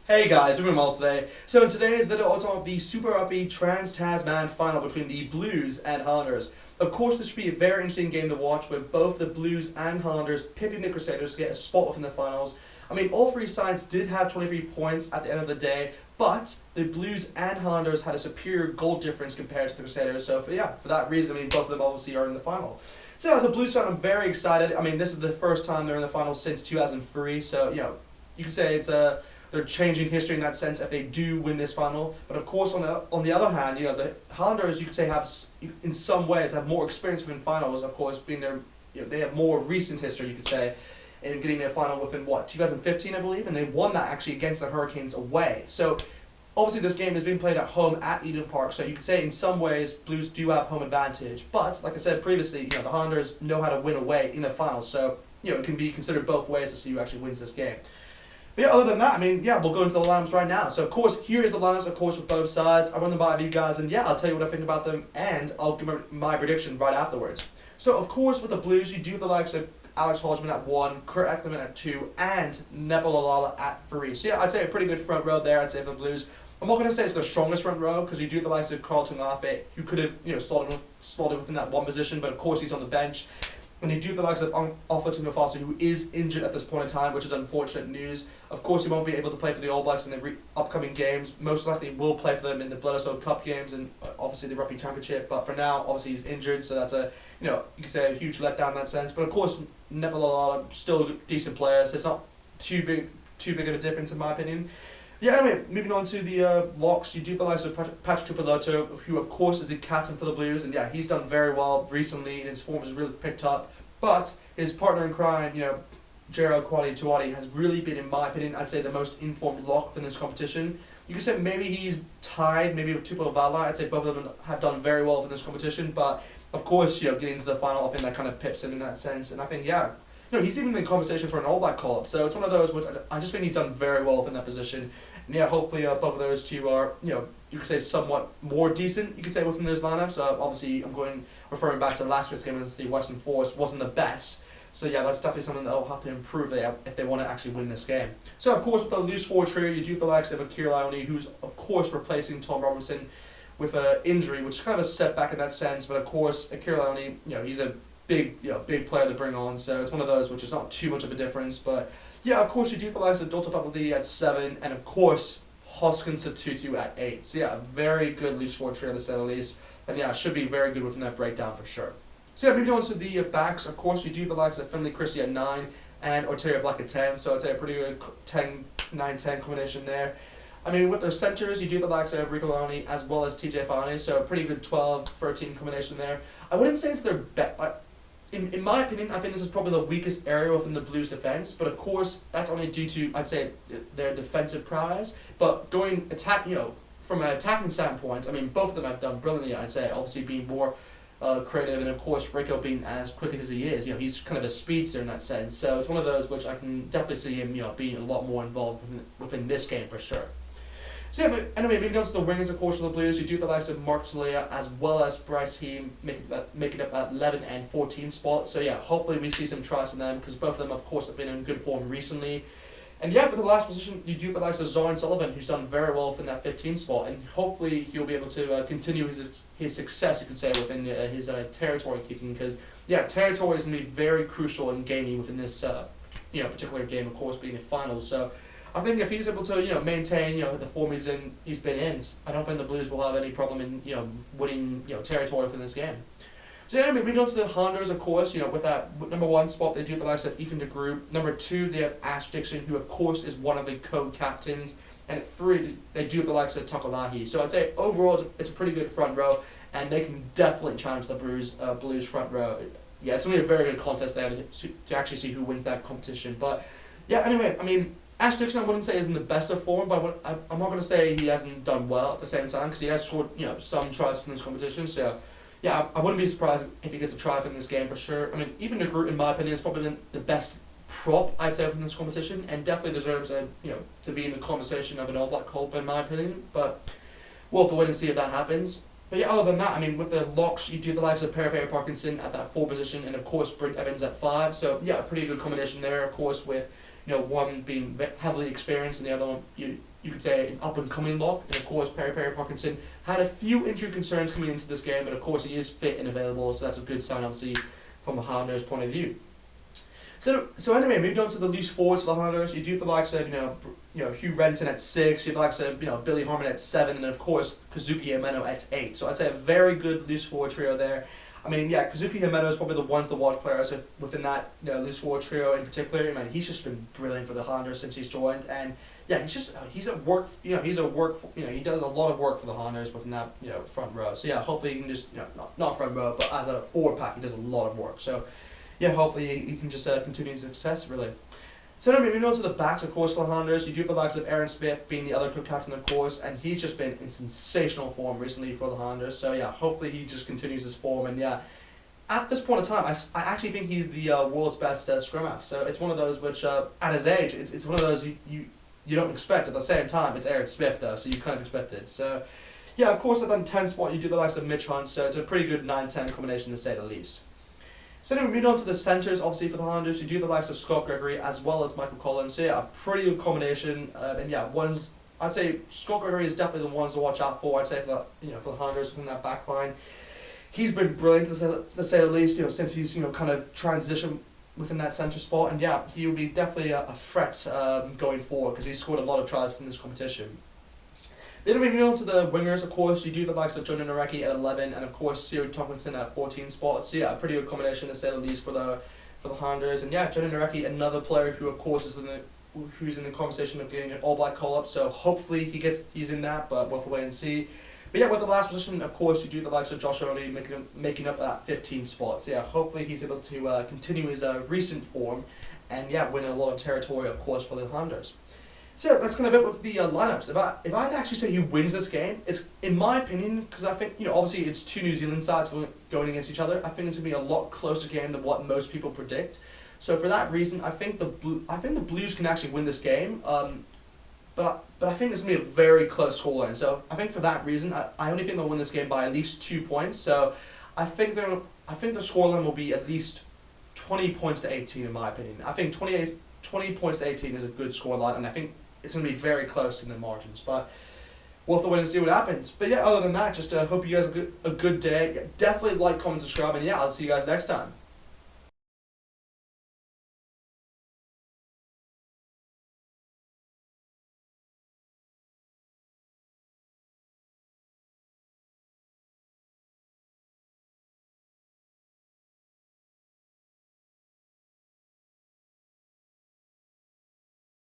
Hey guys, we're doing well today. So in today's video, I'll talk about the Super Rugby Trans-Tasman final between the Blues and Highlanders. Of course, this should be a very interesting game to watch with both the Blues and Highlanders pipping the Crusaders to get a spot within the finals. I mean, all three sides did have 23 points at the end of the day, but the Blues and Highlanders had a superior goal difference compared to the Crusaders. So for that reason, I mean, both of them obviously are in the final. So as a Blues fan, I'm very excited. I mean, this is the first time they're in the final since 2003. So, you could say they're changing history in that sense if they do win this final. But of course, on the other hand, the Highlanders, you could say, have in some ways have more experience within finals. Of course, being they have more recent history, you could say, in getting their final within 2015, I believe, and they won that actually against the Hurricanes away. So obviously, this game is being played at home at Eden Park. So you could say in some ways, Blues do have home advantage. But like I said previously, the Highlanders know how to win away in the final. So it can be considered both ways to see who actually wins this game. But other than that, we'll go into the lineups right now. So, of course, here is the lineups, of course, with both sides. I'll run them by you guys, and I'll tell you what I think about them, and I'll give my prediction right afterwards. So, of course, with the Blues, you do have the likes of Alex Hodgman at 1, Kurt Eckleman at 2, and Nepal at 3. So, I'd say a pretty good front row there, I'd say, for the Blues. I'm not going to say it's the strongest front row, because you do have the likes of Carlton Laffey, who could have, slotted within that one position, but, of course, he's on the bench. And you do have the likes of Offa who is injured at this point in time, which is unfortunate news. Of course, he won't be able to play for the All Blacks in the upcoming games. Most likely will play for them in the Bledisloe Cup games and obviously the Rugby Championship. But for now, obviously he's injured, so that's you could say a huge letdown in that sense. But of course, Nepal still a decent player, so it's not too big of a difference in my opinion. Anyway, moving on to the locks, you do have the likes of Patrick Tuipulotu, who of course is the captain for the Blues, and he's done very well recently, and his form has really picked up. But his partner in crime, Gerald Tuati, has really been, in my opinion, I'd say the most informed lock within this competition. You could say maybe he's tied, maybe with Tupelo Vala. I'd say both of them have done very well within this competition, but of course, getting into the final, I think that kind of pips him in that sense, and I think, he's even in conversation for an All Black call-up, so it's one of those which I just think he's done very well within that position. And hopefully both of those two are, you could say somewhat more decent, you could say, within those lineups. Obviously, I'm referring back to last week's game against the Western Force, wasn't the best. So that's definitely something that they'll have to improve if they want to actually win this game. So of course, with the loose forward trio, you do have the likes of Akira Ione, who's of course replacing Tom Robinson with an injury, which is kind of a setback in that sense. But of course, Akira Ione, he's a big player to bring on, so it's one of those which is not too much of a difference. But of course, you do have the likes of Dalton Papali'i at 7, and of course Hoskins Satutu at 8. So a very good loose forward trio to say the least, and should be very good within that breakdown for sure. So moving on to the backs, of course you do have the likes of Finlay Christie at 9 and Ortega Black at 10. So I'd say a pretty good 9-10 combination there. With their centres, you do have the likes of Rico Leone as well as TJ Fani, so a pretty good 12-13 combination there. I wouldn't say it's their best. In my opinion, I think this is probably the weakest area within the Blues' defence, but of course, that's only due to, I'd say, their defensive prowess. But going from an attacking standpoint, both of them have done brilliantly, I'd say, obviously being more creative, and of course, Rico being as quick as he is, he's kind of a speedster in that sense. So it's one of those which I can definitely see him, being a lot more involved within this game for sure. So but anyway, moving on to the wingers, of course, for the Blues, you do have the likes of Mark Talia as well as Bryce Heem making up at 11 and 14 spots. So hopefully we see some tries from them, because both of them, of course, have been in good form recently. And for the last position, you do have the likes of Zoran Sullivan, who's done very well within that 15 spot, and hopefully he'll be able to continue his success, you could say, within his territory kicking, because territory is going to be very crucial in gaining within this particular game, of course, being the finals. So I think if he's able to maintain the form he's been in, I don't think the Blues will have any problem in winning territory within this game. So anyway, moving on to the Highlanders, of course, with that number 1 spot, they do have the likes of Ethan de Groot. Number 2, they have Ash Dixon, who of course is one of the co-captains. And at 3, they do have the likes of Takalahi. So I'd say overall it's a pretty good front row, and they can definitely challenge the Blues front row. It's only a very good contest there to actually see who wins that competition. But anyway, Ash Dixon I wouldn't say is in the best of form, but I'm not going to say he hasn't done well at the same time, because he has scored some tries from this competition. So I wouldn't be surprised if he gets a try from this game for sure. Even de Groot, in my opinion, is probably the best prop, I'd say, from this competition, and definitely deserves to be in the conversation of an All Black call-up, in my opinion. But we'll have to wait and see if that happens. But other than that, with the locks, you do the likes of Perry Parkinson at that 4 position, and of course Brent Evans at 5. So a pretty good combination there, of course, with one being heavily experienced and the other one, you could say, an up-and-coming lock. And of course, Perry Parkinson had a few injury concerns coming into this game, but of course he is fit and available, so that's a good sign, obviously, from the Highlanders' point of view. So anyway, moving on to the loose forwards for the Highlanders, you do have the likes of, Hugh Renton at 6, you have the likes of, Billy Harmon at 7, and of course, Kazuki Himeno at 8. So I'd say a very good loose forward trio there. I mean, yeah, Kazuki Himeno is probably the one to watch players within that loose forward trio in particular. I mean, he's just been brilliant for the Highlanders since he's joined, and yeah, he's at work. He does a lot of work for the Highlanders within that front row. So yeah, hopefully he can just not front row, but as a forward pack, he does a lot of work. So yeah, hopefully he can just continue his success really. So then moving on to the backs, of course, for the Highlanders, you do have the likes of Aaron Smith being the other co-captain, of course, and he's just been in sensational form recently for the Highlanders. So yeah, hopefully he just continues his form, and yeah. At this point in time, I actually think he's the world's best scrum half. So it's one of those which, at his age, it's one of those you don't expect. At the same time, it's Aaron Smith though, so you kind of expect it. So, yeah, of course, at the 10 spot, you do the likes of Mitch Hunt. So it's a pretty good 9-10 combination to say the least. So then moving on to the centres, obviously for the Highlanders, you do the likes of Scott Gregory as well as Michael Collins. So yeah, a pretty good combination. And yeah, I'd say Scott Gregory is definitely the ones to watch out for. I'd say for the Highlanders within that back line. He's been brilliant to say the least, since he's kind of transitioned within that centre spot, and yeah, he'll be definitely a threat going forward because he's scored a lot of tries from this competition. Then moving on to the wingers, of course, you do the likes of Jonah Nareki at 11, and of course Siri Tomlinson at 14 spots. So yeah, a pretty good combination to say the least for the Highlanders, and yeah, Jonah Nareki, another player who of course is who's in the conversation of getting an All Black call up. So hopefully he's in that, but we'll have to wait and see. But yeah, with the last position, of course, you do the likes of Josh Oney making up that 15 spots. So yeah, hopefully he's able to continue his recent form and yeah, win a lot of territory, of course, for the Highlanders. So yeah, that's kind of it with the lineups. If I had to actually say who wins this game, it's, in my opinion, because I think, obviously it's two New Zealand sides going against each other, I think it's going to be a lot closer game than what most people predict. So for that reason, I think the Blues can actually win this game. But I think it's going to be a very close scoreline. So I think for that reason, I only think they'll win this game by at least 2 points. So I think the scoreline will be at least 20 points to 18 in my opinion. I think 20 points to 18 is a good scoreline, and I think it's going to be very close in the margins. But we'll have to wait and see what happens. But yeah, other than that, just hope you guys have a good day. Definitely like, comment, subscribe, and yeah, I'll see you guys next time.